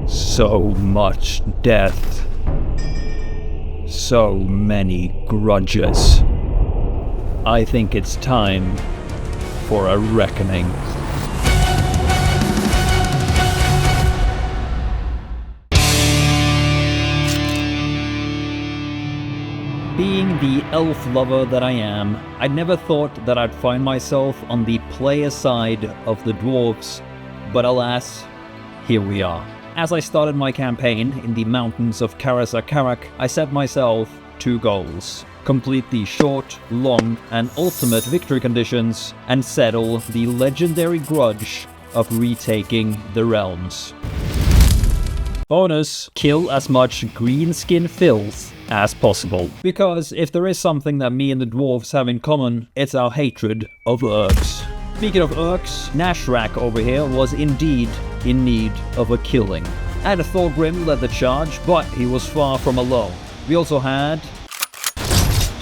So much death. So many grudges. I think it's time for a reckoning. Being the elf lover that I am, I never thought that I'd find myself on the player side of the dwarves, but alas, here we are. As I started my campaign in the mountains of Karasakarak, I set myself two goals. Complete the short, long, and ultimate victory conditions, and settle the legendary grudge of retaking the realms. Bonus, kill as much greenskin filth as possible. Because if there is something that me and the dwarves have in common, it's our hatred of urks. Speaking of urks, Nashrak over here was indeed in need of a killing. And Thorgrim led the charge, but he was far from alone. We also had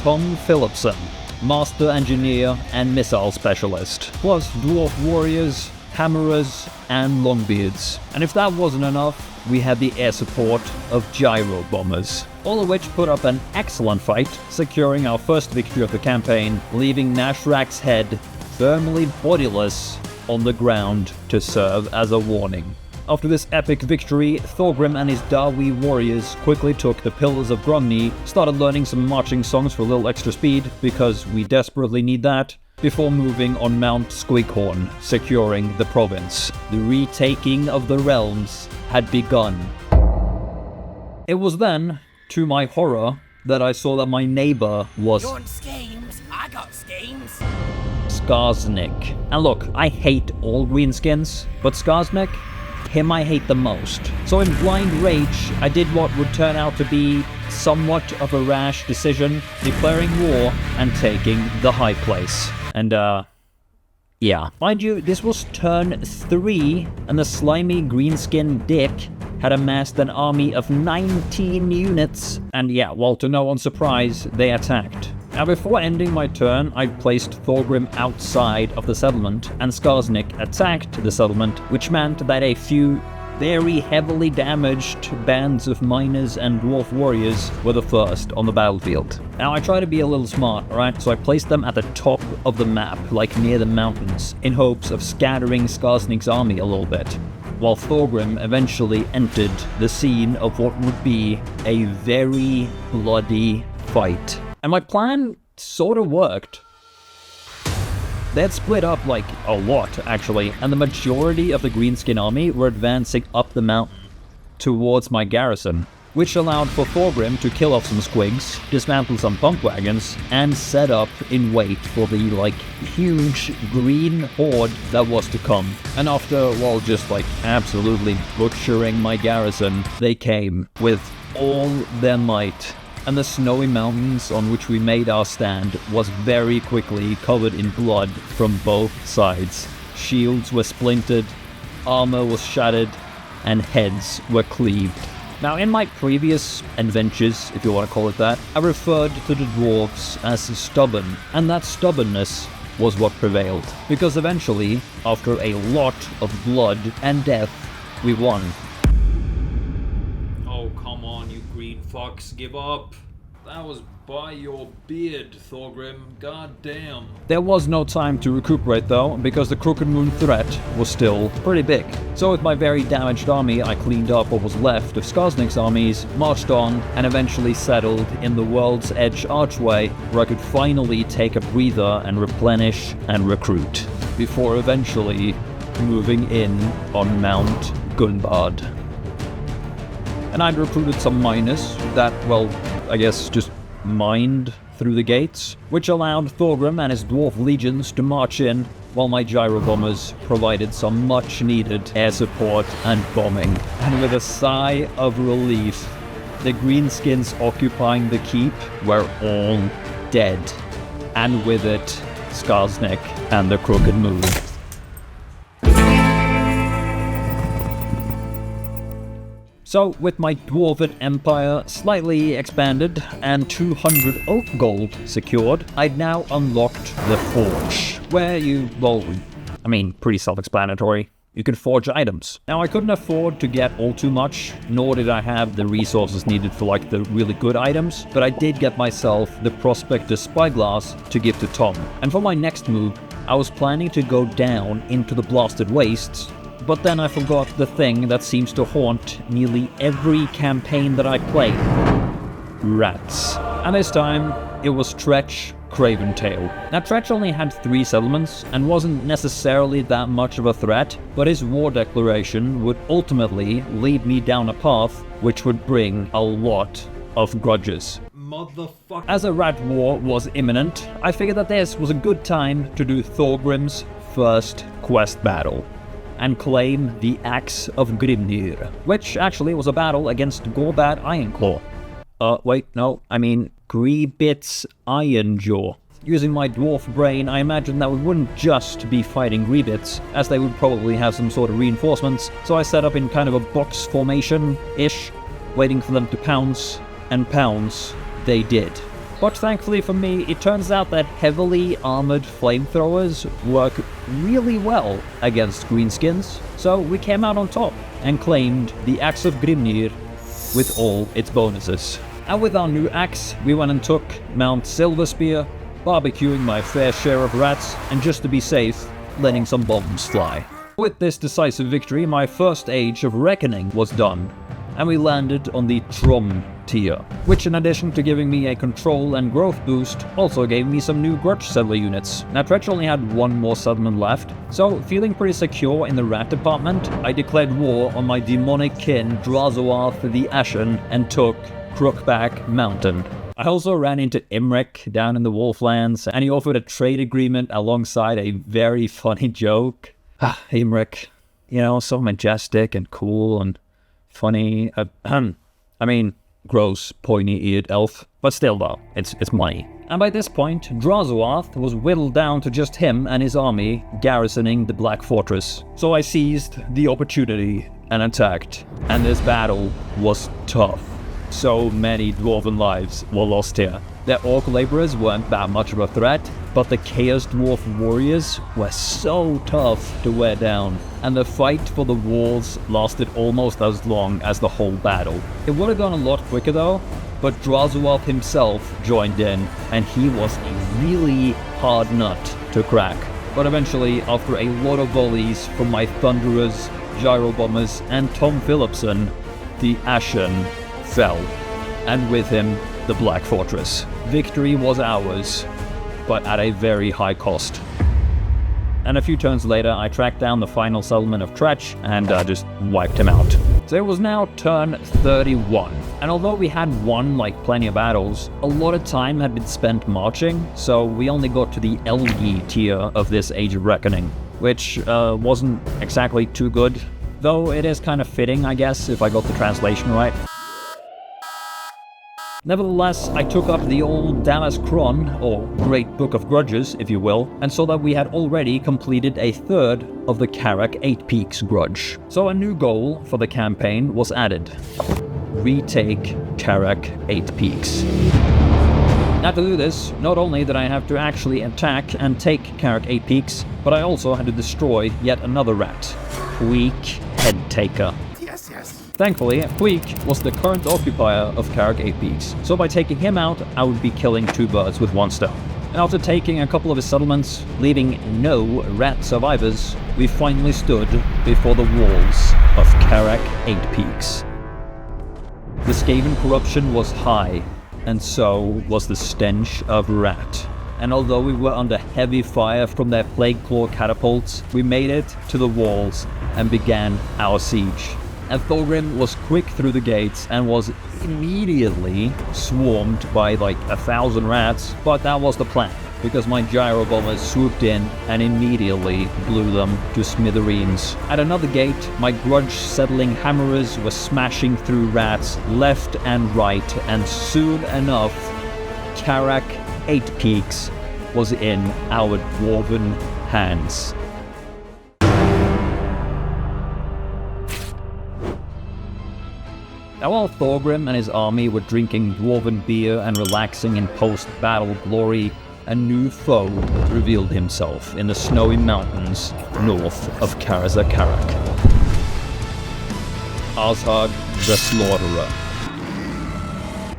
Tom Phillipson, master engineer and missile specialist, plus dwarf warriors, hammerers, and longbeards. And if that wasn't enough, we had the air support of gyro bombers, all of which put up an excellent fight, securing our first victory of the campaign, leaving Nashrak's head firmly bodiless on the ground to serve as a warning. After this epic victory, Thorgrim and his Dawi warriors quickly took the Pillars of Gromny, started learning some marching songs for a little extra speed, because we desperately need that, before moving on Mount Squighorn, securing the province. The retaking of the realms had begun. It was then, to my horror, that I saw that my neighbor was You want schemes? I got schemes. Skarsnik. And look, I hate all greenskins, but Skarsnik, him I hate the most. So in blind rage, I did what would turn out to be somewhat of a rash decision, declaring war and taking the high place. And yeah. Mind you, this was turn 3, and the slimy greenskin dick had amassed an army of 19 units. And yeah, well, to no one's surprise, they attacked. Now, before ending my turn, I placed Thorgrim outside of the settlement, and Skarsnik attacked the settlement, which meant that a few very heavily damaged bands of miners and dwarf warriors were the first on the battlefield. Now, I try to be a little smart, alright? So I placed them at the top of the map, like near the mountains, in hopes of scattering Skarsnik's army a little bit, while Thorgrim eventually entered the scene of what would be a very bloody fight. And my plan sort of worked. They had split up like a lot, actually, and the majority of the Greenskin army were advancing up the mountain towards my garrison, which allowed for Thorgrim to kill off some squigs, dismantle some pump wagons, and set up in wait for the, huge green horde that was to come. And after, just, absolutely butchering my garrison, they came with all their might. And the snowy mountains on which we made our stand was very quickly covered in blood from both sides. Shields were splintered, armor was shattered, and heads were cleaved. Now, in my previous adventures, if you want to call it that, I referred to the dwarves as stubborn, and that stubbornness was what prevailed. Because eventually, after a lot of blood and death, we won. Oh, come on, you green fox, give up. That was by your beard, Thorgrim. God damn. There was no time to recuperate though, because the Crooked Moon threat was still pretty big. So with my very damaged army, I cleaned up what was left of Skarsnik's armies, marched on, and eventually settled in the World's Edge Archway, where I could finally take a breather and replenish and recruit, before eventually moving in on Mount Gunbard. And I'd recruited some miners that, I guess just mined through the gates, which allowed Thorgrim and his dwarf legions to march in, while my gyro bombers provided some much needed air support and bombing. And with a sigh of relief, the greenskins occupying the keep were all dead. And with it, Skarsnik and the Crooked Moon. So, with my Dwarven Empire slightly expanded and 200 oak gold secured, I'd now unlocked the Forge, where you, pretty self-explanatory. you could forge items. Now, I couldn't afford to get all too much, nor did I have the resources needed for like the really good items, but I did get myself the Prospector Spyglass to give to Tom. And for my next move, I was planning to go down into the Blasted Wastes, but then I forgot the thing that seems to haunt nearly every campaign that I play. Rats. And this time, it was Tretch Craventail. Now, Tretch only had 3 settlements and wasn't necessarily that much of a threat, but his war declaration would ultimately lead me down a path which would bring a lot of grudges. Motherfucker. As a rat war was imminent, I figured that this was a good time to do Thorgrim's first quest battle and claim the Axe of Grimnir, which actually was a battle against Gorbat Ironclaw. Greebit's Ironjaw. Using my dwarf brain, I imagine that we wouldn't just be fighting Greebits, as they would probably have some sort of reinforcements, so I set up in kind of a box formation-ish, waiting for them to pounce, and pounce they did. But thankfully for me, it turns out that heavily armored flamethrowers work really well against Greenskins, so we came out on top and claimed the Axe of Grimnir with all its bonuses. And with our new axe, we went and took Mount Silverspear, barbecuing my fair share of rats, and just to be safe, letting some bombs fly. With this decisive victory, my first Age of Reckoning was done, and we landed on the Trom tier, which in addition to giving me a control and growth boost, also gave me some new Grudge Settler units. Now, Tretch only had 1 more settlement left, so feeling pretty secure in the rat department, I declared war on my demonic kin Drazoarth the Ashen and took Crookback Mountain. I also ran into Imrek down in the Wolflands, and he offered a trade agreement alongside a very funny joke. Imrek, so majestic and cool and funny. Gross, pointy-eared elf. But still though, it's money. And by this point, Drazoarth was whittled down to just him and his army garrisoning the Black Fortress. So I seized the opportunity and attacked. And this battle was tough. So many dwarven lives were lost here. Their orc laborers weren't that much of a threat, but the Chaos Dwarf warriors were so tough to wear down, and the fight for the walls lasted almost as long as the whole battle. It would have gone a lot quicker though, but Drazoarth himself joined in, and he was a really hard nut to crack. But eventually, after a lot of volleys from my Thunderers, Gyro Bombers, and Tom Phillipson, the Ashen fell, and with him, the Black Fortress. Victory was ours, but at a very high cost. And a few turns later, I tracked down the final settlement of Tretch and just wiped him out. So it was now turn 31, and although we had won plenty of battles, a lot of time had been spent marching, so we only got to the Elgi tier of this Age of Reckoning, which wasn't exactly too good, though it is kind of fitting, I guess, if I got the translation right. Nevertheless, I took up the old Dallas Cron, or Great Book of Grudges, if you will, and saw that we had already completed a third of the Karak 8 Peaks grudge. So a new goal for the campaign was added. Retake Karak 8 Peaks. Now to do this, not only did I have to actually attack and take Karak 8 Peaks, but I also had to destroy yet another rat. Weak Headtaker. Yes. Thankfully, Queek was the current occupier of Karak 8 Peaks, so by taking him out, I would be killing 2 birds with 1 stone. And after taking a couple of his settlements, leaving no rat survivors, we finally stood before the walls of Karak 8 Peaks. The Skaven corruption was high, and so was the stench of rat. And although we were under heavy fire from their Plague Claw catapults, we made it to the walls and began our siege. And Thorgrim was quick through the gates and was immediately swarmed by 1,000 rats, but that was the plan, because my gyro bombers swooped in and immediately blew them to smithereens. At another gate, my grudge-settling hammerers were smashing through rats left and right, and soon enough, Karak 8 Peaks was in our dwarven hands. Now while Thorgrim and his army were drinking dwarven beer and relaxing in post-battle glory, a new foe revealed himself in the snowy mountains north of Karazakarak. Azhag the Slaughterer.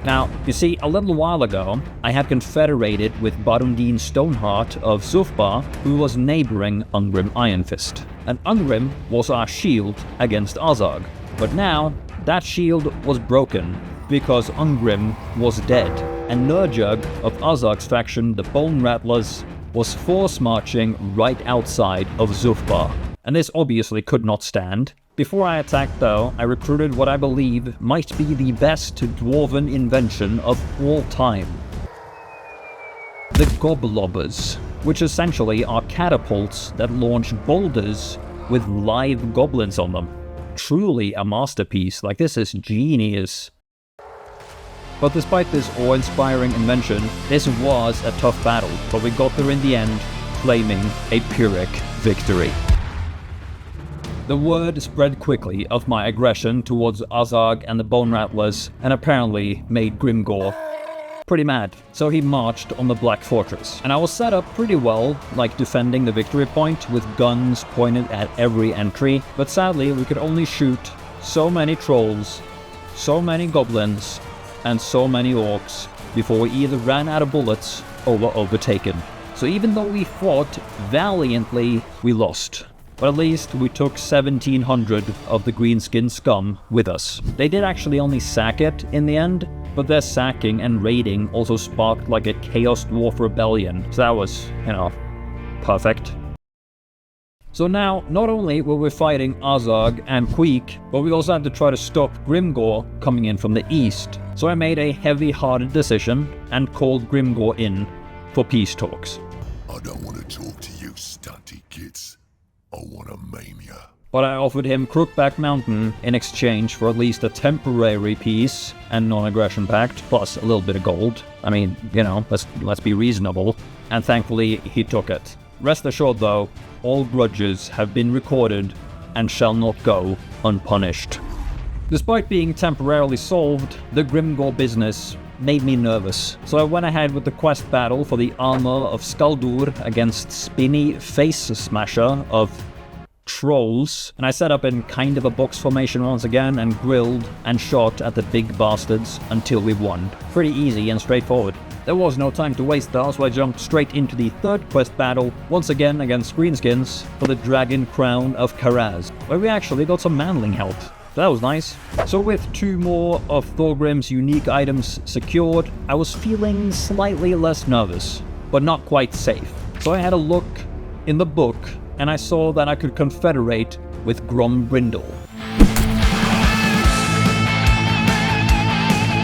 Now, you see, a little while ago, I had confederated with Barundin Stoneheart of Zufbar, who was neighboring Ungrim Ironfist. And Ungrim was our shield against Azhag. But now, that shield was broken, because Ungrim was dead, and Nurjug of Azhag's faction, the Bone Rattlers, was force marching right outside of Zufbar. And this obviously could not stand. Before I attacked though, I recruited what I believe might be the best dwarven invention of all time. The Goblobbers, which essentially are catapults that launch boulders with live goblins on them. Truly a masterpiece, like this is genius. But despite this awe-inspiring invention, this was a tough battle, but we got there in the end, claiming a Pyrrhic victory. The word spread quickly of my aggression towards Azhag and the Bone Rattlers, and apparently made Grimgor pretty mad. So he marched on the Black Fortress. And I was set up pretty well, like defending the victory point with guns pointed at every entry, but sadly we could only shoot so many trolls, so many goblins, and so many orcs before we either ran out of bullets or were overtaken. So even though we fought valiantly, we lost. But at least we took 1,700 of the Greenskin scum with us. They did actually only sack it in the end, but their sacking and raiding also sparked like a Chaos Dwarf rebellion. So that was, perfect. So now, not only were we fighting Azhag and Queek, but we also had to try to stop Grimgor coming in from the east. So I made a heavy-hearted decision and called Grimgor in for peace talks. I don't want to talk to you, stunty kids. I want to maim ya. But I offered him Crookback Mountain in exchange for at least a temporary peace and non-aggression pact, plus a little bit of gold. I mean, let's be reasonable. And thankfully, he took it. Rest assured though, all grudges have been recorded and shall not go unpunished. Despite being temporarily solved, the Grimgor business made me nervous, so I went ahead with the quest battle for the armor of Skaldur against Spinny Face Smasher of Trolls, and I set up in kind of a box formation once again and grilled and shot at the big bastards until we won. Pretty easy and straightforward. There was no time to waste though, so I jumped straight into the third quest battle, once again against Greenskins, for the Dragon Crown of Karaz, where we actually got some manling help. That was nice. So with 2 more of Thorgrim's unique items secured, I was feeling slightly less nervous, but not quite safe. So I had a look in the book, and I saw that I could confederate with Grombrindle.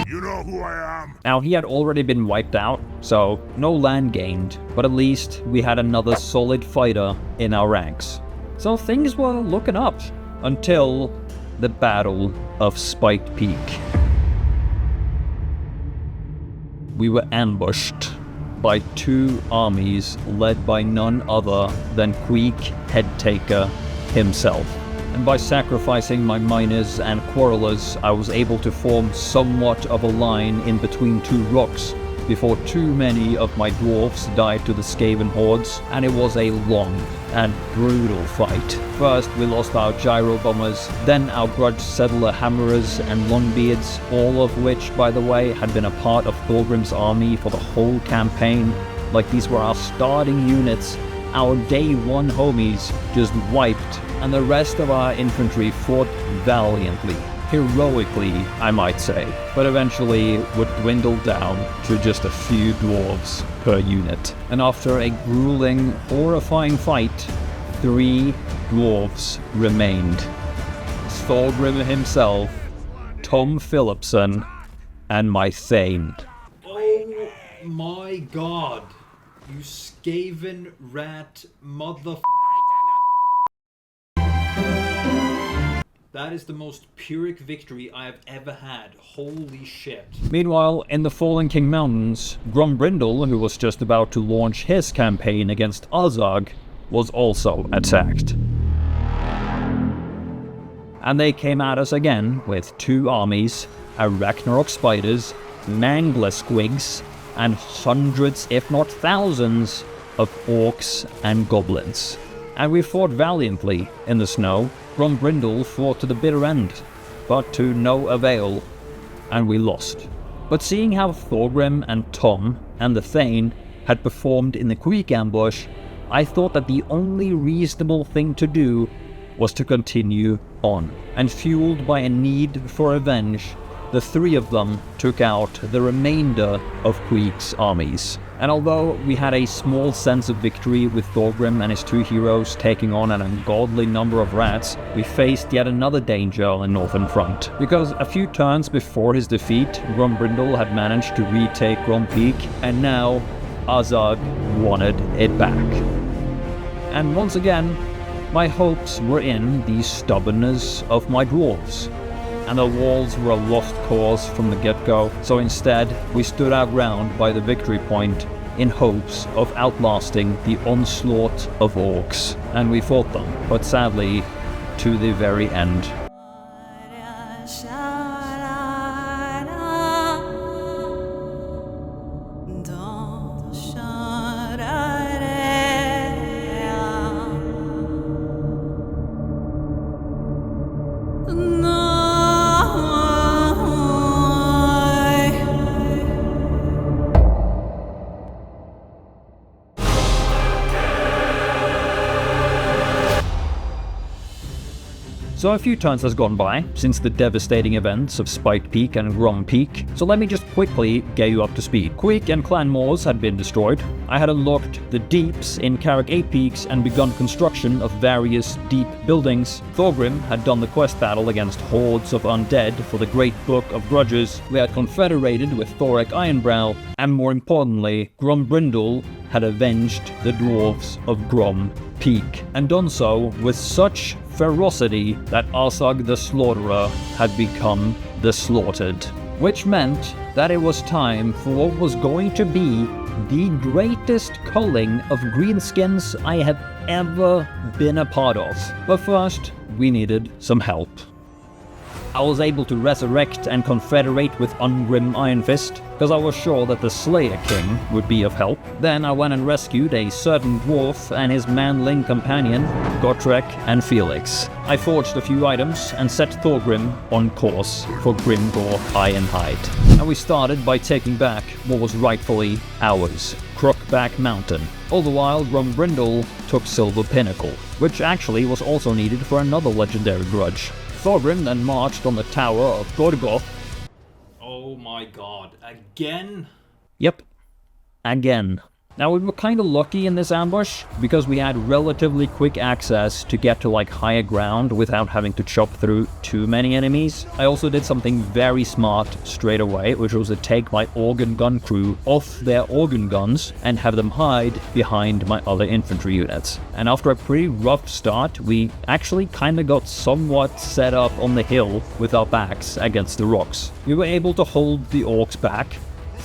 You know who I am? Now he had already been wiped out, so no land gained, but at least we had another solid fighter in our ranks. So things were looking up, until the Battle of Spiked Peak. We were ambushed by 2 armies led by none other than Queek Headtaker himself. And by sacrificing my miners and quarrelers, I was able to form somewhat of a line in between 2 rocks before too many of my dwarfs died to the Skaven hordes, and it was a long and brutal fight. First, we lost our gyro bombers, then our grudge settler hammerers and longbeards, all of which, by the way, had been a part of Thorgrim's army for the whole campaign. Like, these were our starting units, our day 1 homies just wiped, and the rest of our infantry fought valiantly. Heroically, I might say, but eventually would dwindle down to just a few dwarves per unit. And after a grueling, horrifying fight, 3 dwarves remained. Thorgrim himself, Tom Phillipson, and my Thane. Oh my god, you Skaven rat mother. That is the most Pyrrhic victory I have ever had. Holy shit. Meanwhile, in the Fallen King Mountains, Grombrindle, who was just about to launch his campaign against Azhag, was also attacked. And they came at us again with 2 armies, a Ragnarok Spiders, Mangler Squigs, and hundreds, if not thousands, of orcs and goblins. And we fought valiantly in the snow. Grombrindle fought to the bitter end, but to no avail, and we lost. But seeing how Thorgrim and Tom and the Thane had performed in the Creek ambush, I thought that the only reasonable thing to do was to continue on. And fueled by a need for revenge, the three of them took out the remainder of Creek's armies. And although we had a small sense of victory with Thorgrim and his two heroes taking on an ungodly number of rats, we faced yet another danger on the northern front. Because a few turns before his defeat, Grombrindle had managed to retake Grom Peak, and now Azog wanted it back. And once again, my hopes were in the stubbornness of my dwarves. And the walls were a lost cause from the get-go, so instead we stood our ground by the victory point in hopes of outlasting the onslaught of orcs. And we fought them, but sadly, to the very end. So a few turns has gone by since the devastating events of Spike Peak and Grom Peak, so let me just quickly get you up to speed. Queek and Clan Moors had been destroyed. I had unlocked the deeps in Carrick 8 Peaks and begun construction of various deep buildings. Thorgrim had done the quest battle against hordes of undead for the Great Book of Grudges. We had confederated with Thorek Ironbrow, and more importantly, Grombrindle had avenged the dwarves of Grom Peak, and done so with such ferocity that Arsag the Slaughterer had become the Slaughtered. Which meant that it was time for what was going to be the greatest culling of Greenskins I have ever been a part of. But first, we needed some help. I was able to resurrect and confederate with Ungrim Ironfist, because I was sure that the Slayer King would be of help. Then I went and rescued a certain dwarf and his manling companion, Gotrek and Felix. I forged a few items and set Thorgrim on course for Grimgor Ironhide. And we started by taking back what was rightfully ours, Crookback Mountain. All the while, Grombrindle took Silver Pinnacle, which actually was also needed for another legendary grudge. Thorgrim then marched on the Tower of Gorgoth. Oh my god, again? Yep, again. Now we were kind of lucky in this ambush, because we had relatively quick access to get to like higher ground without having to chop through too many enemies. I also did something very smart straight away, which was to take my organ gun crew off their organ guns and have them hide behind my other infantry units. And after a pretty rough start, we actually kind of got somewhat set up on the hill with our backs against the rocks. We were able to hold the orcs back.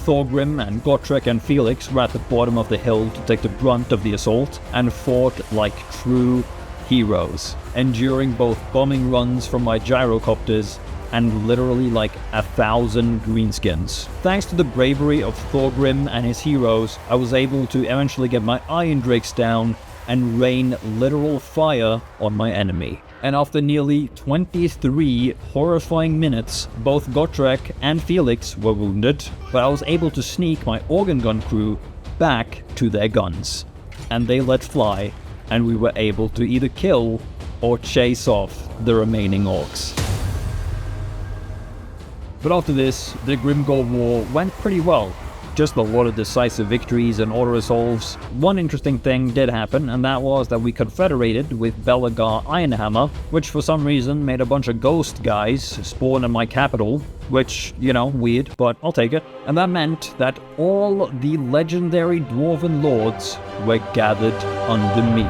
Thorgrim and Gotrek and Felix were at the bottom of the hill to take the brunt of the assault and fought like true heroes, enduring both bombing runs from my gyrocopters and literally like 1,000 greenskins. Thanks to the bravery of Thorgrim and his heroes, I was able to eventually get my iron drakes down and rain literal fire on my enemy. And after nearly 23 horrifying minutes, both Gotrek and Felix were wounded, but I was able to sneak my organ gun crew back to their guns. And they let fly, and we were able to either kill or chase off the remaining orcs. But after this, the Grimgor War went pretty well. Just a lot of decisive victories and auto-resolves. One interesting thing did happen, and that was that we confederated with Belagar Ironhammer, which for some reason made a bunch of ghost guys spawn in my capital, which, you know, weird, but I'll take it. And that meant that all the legendary dwarven lords were gathered under me,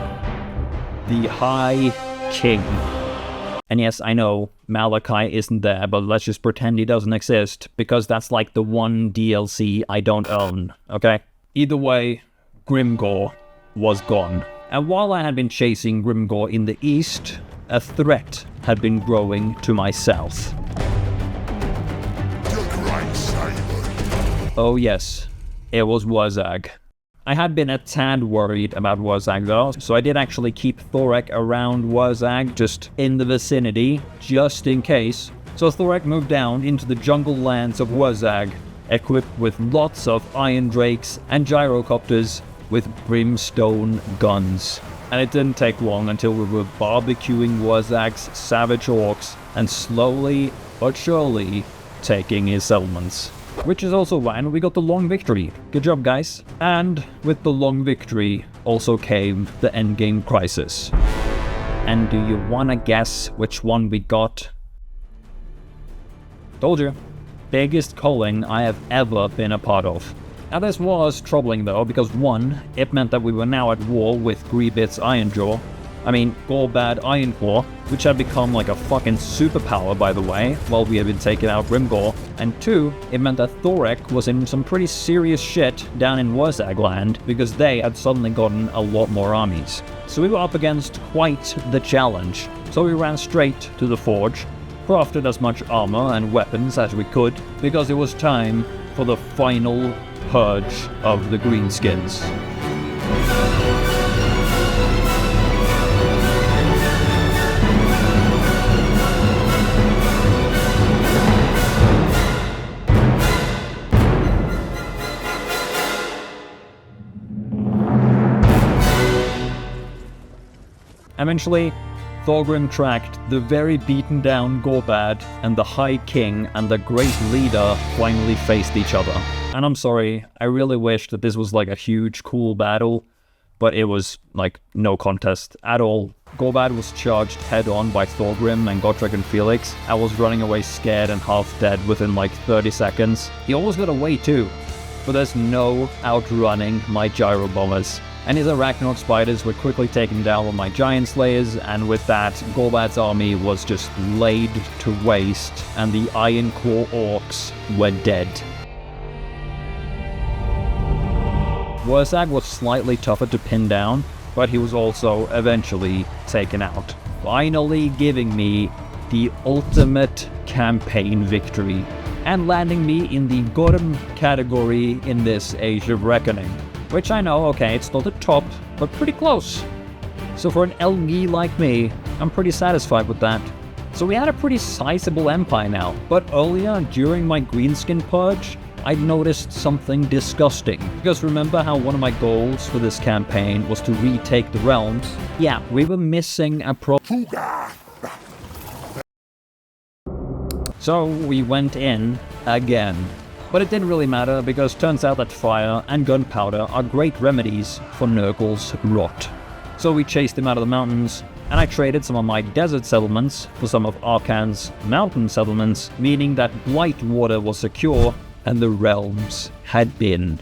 the High King. And yes, I know, Malachi isn't there, but let's just pretend he doesn't exist, because that's like the one DLC I don't own, okay? Either way, Grimgor was gone. And while I had been chasing Grimgor in the east, a threat had been growing to my south. The Great Saber. Oh yes, it was Wurzag. I had been a tad worried about Wurzag though, so I did actually keep Thorek around Wurzag, just in the vicinity, just in case. So Thorek moved down into the jungle lands of Wurzag, equipped with lots of iron drakes and gyrocopters with brimstone guns. And it didn't take long until we were barbecuing Wurzag's savage orcs and slowly but surely taking his settlements. Which is also why we got the long victory. Good job, guys. And with the long victory also came the endgame crisis. And do you wanna guess which one we got? Told you. Biggest culling I have ever been a part of. Now this was troubling though, because one, it meant that we were now at war with Greebit's Ironjaw. I mean, Gorbad Ironclaw, which had become like a fucking superpower by the way, while we had been taking out Grimgor. And two, it meant that Thorek was in some pretty serious shit down in Wurzag land, because they had suddenly gotten a lot more armies. So we were up against quite the challenge. So we ran straight to the forge, crafted as much armor and weapons as we could, because it was time for the final purge of the Greenskins. Eventually, Thorgrim tracked the very beaten down Gorbad, and the High King and the Great Leader finally faced each other. And I'm sorry, I really wish that this was like a huge cool battle, but it was like no contest at all. Gorbad was charged head on by Thorgrim and Gotrek and Felix. I was running away scared and half dead within like 30 seconds. He almost got away too, but there's no outrunning my gyro bombers. And his Arachnod spiders were quickly taken down with my giant slayers, and with that, Gorbad's army was just laid to waste, and the Iron Claw orcs were dead. Wurzag was slightly tougher to pin down, but he was also eventually taken out, finally giving me the ultimate campaign victory, and landing me in the Gorm category in this Age of Reckoning. Which I know, okay, it's not the top, but pretty close. So for an LG like me, I'm pretty satisfied with that. So we had a pretty sizable empire now, but earlier, during my Greenskin purge, I noticed something disgusting. Because remember how one of my goals for this campaign was to retake the realms? Yeah, we were missing a So we went in again. But it didn't really matter, because turns out that fire and gunpowder are great remedies for Nurgle's rot. So we chased him out of the mountains, and I traded some of my desert settlements for some of Arkan's mountain settlements, meaning that Blightwater was secure and the realms had been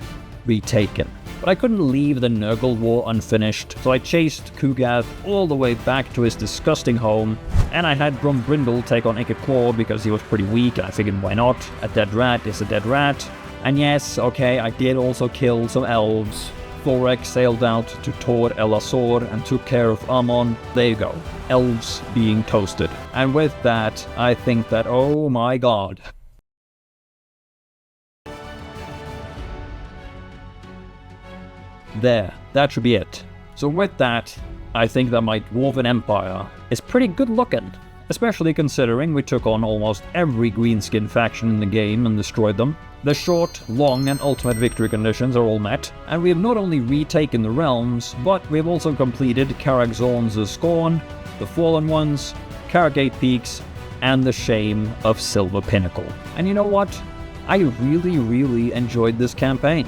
retaken. But I couldn't leave the Nurgle War unfinished, so I chased Kugath all the way back to his disgusting home, and I had Brumbrindle take on Ikeclaw because he was pretty weak, and I figured why not? A dead rat is a dead rat. And yes, okay, I did also kill some elves. Thorek sailed out to Tor Elasor and took care of Amon. There you go. Elves being toasted. And with that, I think that, oh my god. There, that should be it. So with that, I think that my Dwarven Empire is pretty good looking, especially considering we took on almost every Greenskin faction in the game and destroyed them. The short, long, and ultimate victory conditions are all met, and we have not only retaken the realms, but we have also completed Karak-Zorn's Scorn, the Fallen Ones, Karagate Peaks, and the Shame of Silver Pinnacle. And you know what? I really enjoyed this campaign.